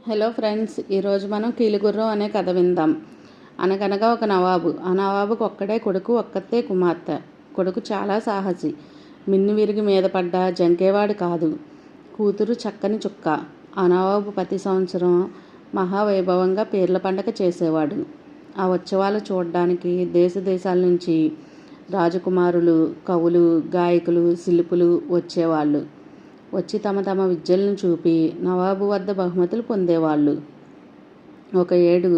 Hello friends, ఈరోజు మనం కీలుగుర్రం అనే కథ విందాం. అనగనగా ఒక నవాబు. ఆ నవాబుకు ఒక్కడే కొడుకు, ఒక్కతే కుమార్తె. కొడుకు చాలా సాహసి, మిన్ను విరిగి మీద పడ్డా జంకేవాడు కాదు. కూతురు చక్కని చుక్క. ఆ నవాబు ప్రతి సంవత్సరం మహావైభవంగా పీర్ల పండగ చేసేవాడు. ఆ ఉత్సవాలు చూడడానికి దేశ దేశాల నుంచి రాజకుమారులు, కవులు, గాయకులు, శిల్పులు వచ్చేవాళ్ళు. వచ్చి తమ తమ విద్యలను చూపి నవాబు వద్ద బహుమతులు పొందేవాళ్ళు. ఒక ఏడు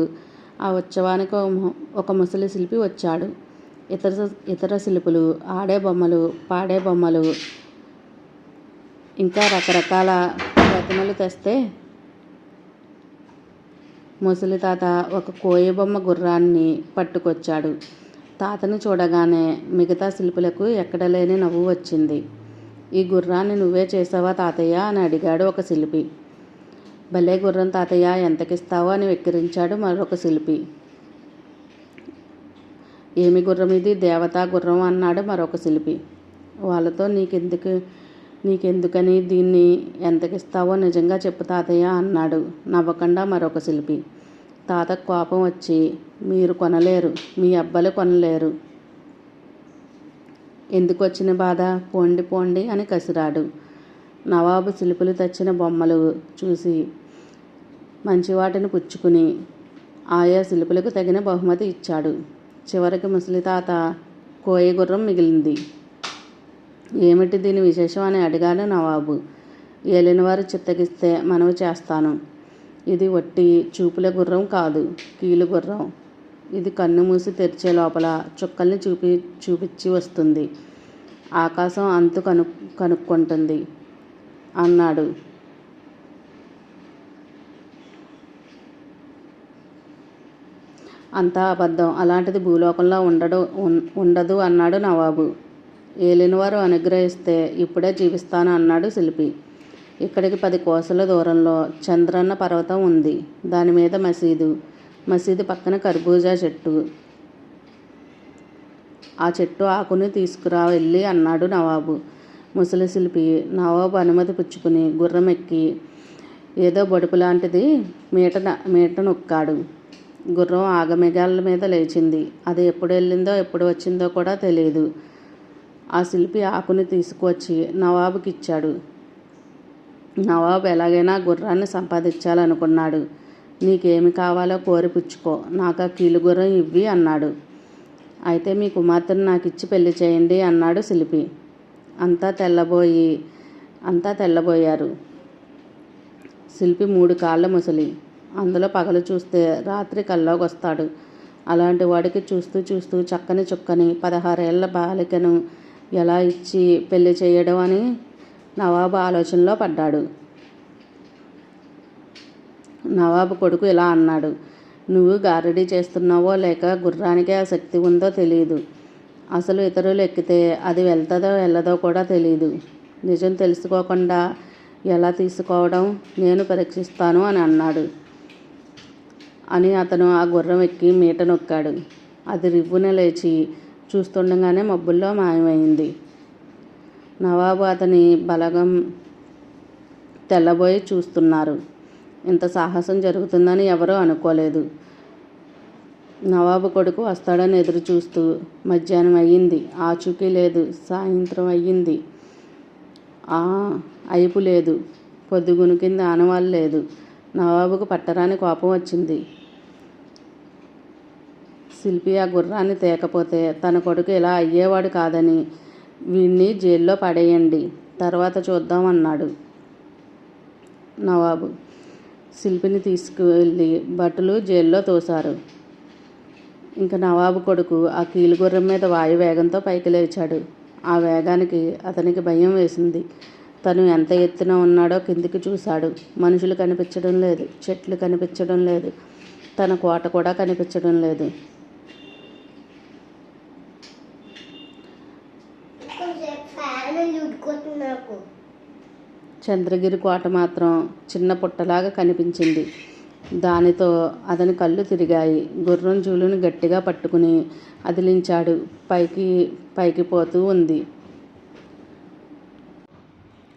ఆ ఉత్సవానికి ఒక ముసలి శిల్పి వచ్చాడు. ఇతర శిల్పులు ఆడే బొమ్మలు, పాడే బొమ్మలు, ఇంకా రకరకాల ప్రతిమలు తెస్తే ముసలి తాత ఒక కోయి బొమ్మ గుర్రాన్ని పట్టుకొచ్చాడు. తాతను చూడగానే మిగతా శిల్పులకు ఎక్కడ లేని నవ్వు వచ్చింది. ఈ గుర్రాన్ని నువ్వే చేసావా తాతయ్య అని అడిగాడు ఒక శిల్పి. భలే గుర్రం తాతయ్య, ఎంతకిస్తావో అని వెక్కిరించాడు మరొక శిల్పి. ఏమి గుర్రం ఇది, దేవతా గుర్రం అన్నాడు మరొక శిల్పి. వాళ్ళతో నీకెందుకని దీన్ని ఎంతకిస్తావో నిజంగా చెప్పు తాతయ్య అన్నాడు నవ్వకుండా మరొక శిల్పి. తాతకు కోపం వచ్చి, మీరు కొనలేరు, మీ అబ్బలు కొనలేరు, ఎందుకు వచ్చిన బాధ, పోండి పోండి అని కసిరాడు. నవాబు శిల్పులు తెచ్చిన బొమ్మలు చూసి మంచి వాటిని పుచ్చుకుని ఆయా శిల్పులకు తగిన బహుమతి ఇచ్చాడు. చివరికి ముసలి తాత కోయి గుర్రం మిగిలింది. ఏమిటి దీని విశేషం అని అడిగాడు నవాబు. ఏలినవారు చిత్తగిస్తే మనవి చేస్తాను. ఇది వట్టి చూపుల గుర్రం కాదు, కీలు గుర్రం. ఇది కన్ను మూసి తెరిచే లోపల చుక్కల్ని చూపించి వస్తుంది. ఆకాశం అంతు కనుక్కుంటుంది అన్నాడు. అంతా అబద్ధం, అలాంటిది భూలోకంలో ఉండదు అన్నాడు నవాబు. ఏలినవారు అనుగ్రహిస్తే ఇప్పుడే జీవిస్తాను అన్నాడు శిల్పి. ఇక్కడికి 10 కోసల దూరంలో చంద్రన్న పర్వతం ఉంది. దాని మీద మసీదు పక్కన కర్బూజా చెట్టు. ఆ చెట్టు ఆకుని తీసుకురా వెళ్ళి అన్నాడు నవాబు. ముసలి శిల్పి నవాబు అనుమతి పుచ్చుకుని గుర్రం ఎక్కి ఏదో బొడుపు లాంటిది మీట నొక్కాడు. గుర్రం ఆగమేఘాల మీద లేచింది. అది ఎప్పుడు వెళ్ళిందో ఎప్పుడు వచ్చిందో కూడా తెలియదు. ఆ శిల్పి ఆకుని తీసుకువచ్చి నవాబుకి ఇచ్చాడు. నవాబు ఎలాగైనా గుర్రాన్ని సంపాదించాలనుకున్నాడు. నీకేమి కావాలో కోరి పుచ్చుకో, నాకు ఆ కీలు గుర్రం ఇవ్వి అన్నాడు. అయితే మీ కుమార్తెను నాకు ఇచ్చి పెళ్లి చేయండి అన్నాడు శిల్పి. అంతా తెల్లబోయారు. శిల్పి 3 కాళ్ళ ముసలి, అందులో పగలు చూస్తే రాత్రి కల్లోకి వస్తాడు. అలాంటి వాడికి చూస్తూ చక్కని చుక్కని 16 ఏళ్ల బాలికను ఎలా ఇచ్చి పెళ్లి చేయడం అని నవాబు ఆలోచనలో పడ్డాడు. నవాబు కొడుకు ఇలా అన్నాడు. నువ్వు గారడీ చేస్తున్నావో లేక గుర్రానికి ఆ శక్తి ఉందో తెలియదు. అసలు ఇతరులు ఎక్కితే అది వెళ్తుందో వెళ్ళదో కూడా తెలియదు. నిజం తెలుసుకోకుండా ఎలా తీసుకోవడం, నేను పరీక్షిస్తాను అని అన్నాడు. అని అతను ఆ గుర్రం ఎక్కి మీట నొక్కాడు. అది రివ్వున లేచి చూస్తుండగానే మబ్బుల్లో మాయమైంది. నవాబు అతని బలగం తెల్లబోయి చూస్తున్నారు. ఇంత సాహసం జరుగుతుందని ఎవరూ అనుకోలేదు. నవాబు కొడుకు వస్తాడని ఎదురు చూస్తూ మధ్యాహ్నం అయ్యింది, ఆచూకీ లేదు. సాయంత్రం అయ్యింది, అయిపు లేదు. పొద్దుగునికింది, ఆనవాళ్ళు లేదు. నవాబుకు పట్టరాని కోపం వచ్చింది. శిల్పి ఆ గుర్రాన్ని తేకపోతే తన కొడుకు ఇలా అయ్యేవాడు కాదని వీణ్ణి జైల్లో పడేయండి, తర్వాత చూద్దాం అన్నాడు నవాబు. శిల్పిని తీసుకువెళ్ళి భటులు జైల్లో తోశారు. ఇంకా నవాబు కొడుకు ఆ కీలుగుర్రం మీద వాయువేగంతో పైకి లేచాడు. ఆ వేగానికి అతనికి భయం వేసింది. తను ఎంత ఎత్తున ఉన్నాడో కిందికి చూశాడు. మనుషులు కనిపించడం లేదు, చెట్లు కనిపించడం లేదు, తన కోట కూడా కనిపించడం లేదు. చంద్రగిరి కోట మాత్రం చిన్న పుట్టలాగా కనిపించింది. దానితో అతని కళ్ళు తిరిగాయి. గుర్రం జూలుని గట్టిగా పట్టుకుని అదిలించాడు. పైకి పోతూ ఉంది.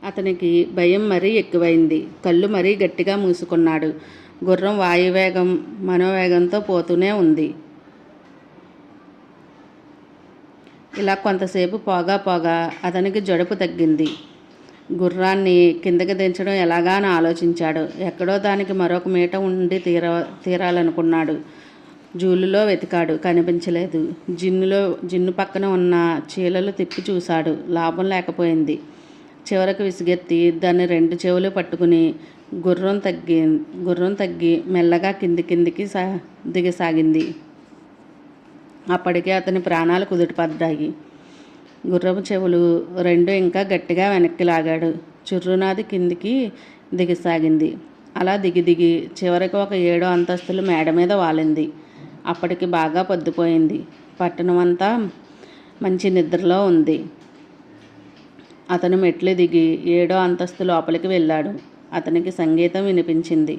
అతనికి భయం మరీ ఎక్కువైంది. కళ్ళు మరీ గట్టిగా మూసుకున్నాడు. గుర్రం వాయువేగం మనోవేగంతో పోతూనే ఉంది. ఇలా కొంతసేపు పోగా అతనికి జడుపు తగ్గింది. గుర్రాన్ని కిందకి దించడం ఎలాగా అని ఆలోచించాడు. ఎక్కడో దానికి మరొక మీట ఉండి తీరాలనుకున్నాడు. జూలులో వెతికాడు, కనిపించలేదు. జిన్ను పక్కన ఉన్న చీలలు తిప్పి చూశాడు, లాభం లేకపోయింది. చివరకు విసిగెత్తి దాన్ని 2 చెవులు పట్టుకుని గుర్రం తగ్గి మెల్లగా కిందికి దిగసాగింది. అప్పటికే అతని ప్రాణాలు కుదుటపడ్డాయి. గుర్రపు చెవులు 2 ఇంకా గట్టిగా వెనక్కి లాగాడు. చుర్రునాది కిందికి దిగసాగింది. అలా దిగి చివరికి ఒక 7వ అంతస్తుల మేడ మీద వాలింది. అప్పటికి బాగా పొద్దుపోయింది. పట్టణమంతా మంచి నిద్రలో ఉంది. అతను మెట్లు దిగి 7వ అంతస్తు లోపలికి వెళ్ళాడు. అతనికి సంగీతం వినిపించింది.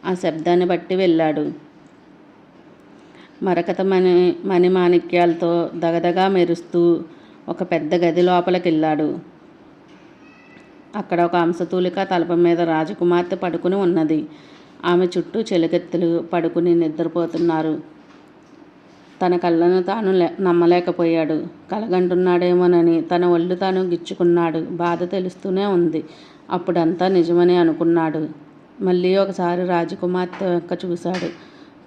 ఆ శబ్దాన్ని బట్టి వెళ్ళాడు. మరకత మణిమాణిక్యాలతో దగదగా మెరుస్తూ ఒక పెద్ద గది లోపలికి వెళ్ళాడు. అక్కడ ఒక హంసతూలిక తలప మీద రాజకుమార్తె పడుకుని ఉన్నది. ఆమె చుట్టూ చెలికెత్తులు పడుకుని నిద్రపోతున్నారు. తన కళ్ళను తాను నమ్మలేకపోయాడు. కలగంటున్నాడేమోనని తన ఒళ్ళు తాను గిచ్చుకున్నాడు. బాధ తెలుస్తూనే ఉంది. అప్పుడంతా నిజమని అనుకున్నాడు. మళ్ళీ ఒకసారి రాజకుమార్తె వెనక చూశాడు.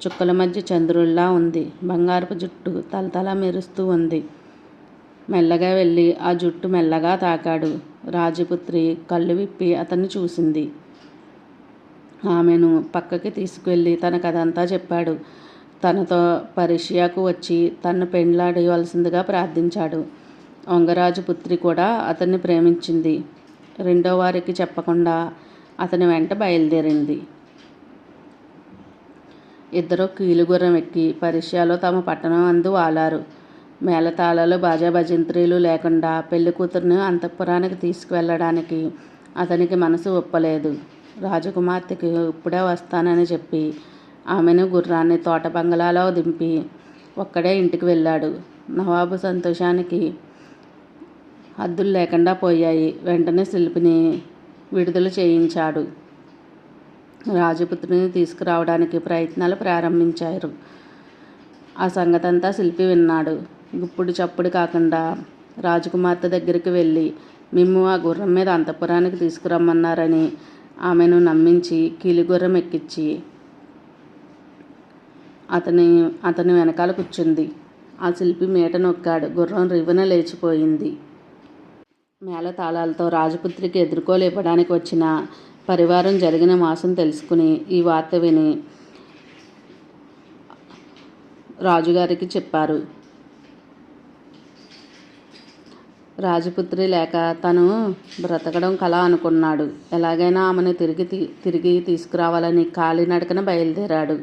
చుక్కల మధ్య చంద్రుల్లా ఉంది. బంగారపు జుట్టు తలతలా మెరుస్తూ ఉంది. మెల్లగా వెళ్ళి ఆ జుట్టు మెల్లగా తాకాడు. రాజపుత్రి కళ్ళు విప్పి అతన్ని చూసింది. ఆమెను పక్కకి తీసుకువెళ్ళి తన కథంతా చెప్పాడు. తనతో పర్షియాకు వచ్చి తన్ను పెండ్లాడవలసిందిగా ప్రార్థించాడు. వంగరాజు పుత్రి కూడా అతన్ని ప్రేమించింది. 2వ వారికి చెప్పకుండా అతని వెంట బయలుదేరింది. ఇద్దరు కీలుగుర్రం ఎక్కి పర్షియాలో తమ పట్టణం అందు వాలారు. మేళతాళాలు బాజా భజంత్రీలు లేకుండా పెళ్లి కూతురుని అంతఃపురానికి తీసుకువెళ్ళడానికి అతనికి మనసు ఒప్పలేదు. రాజకుమార్తెకి ఇప్పుడే వస్తానని చెప్పి ఆమెను గుర్రాన్ని తోట బంగళాలో దింపి ఒక్కడే ఇంటికి వెళ్ళాడు. నవాబు సంతోషానికి హద్దులు లేకుండా పోయాయి. వెంటనే శిల్పిని విడుదల చేయించాడు. రాజపుత్రిని తీసుకురావడానికి ప్రయత్నాలు ప్రారంభించారు. ఆ సంగతంతా శిల్పి విన్నాడు. గుప్పుడు చప్పుడు కాకుండా రాజకుమార్తె దగ్గరికి వెళ్ళి మిమ్ము ఆ గుర్రం మీద అంతఃపురానికి తీసుకురమ్మన్నారని ఆమెను నమ్మించి కీలుగుర్రం ఎక్కించి అతని వెనకాల కూర్చుంది. ఆ శిల్పి మీట నొక్కాడు. గుర్రం రివ్వున లేచిపోయింది. మేళతాళాలతో రాజపుత్రికి ఎదుర్కోలేపడానికి వచ్చిన పరివారం జరిగిన మోసం తెలుసుకుని ఈ వార్త విని రాజుగారికి చెప్పారు. రాజపుత్రి లేక తను బ్రతకడం కల అనుకున్నాడు. ఎలాగైనా ఆమెను తిరిగి తీసుకురావాలని కాలినడకన బయలుదేరాడు.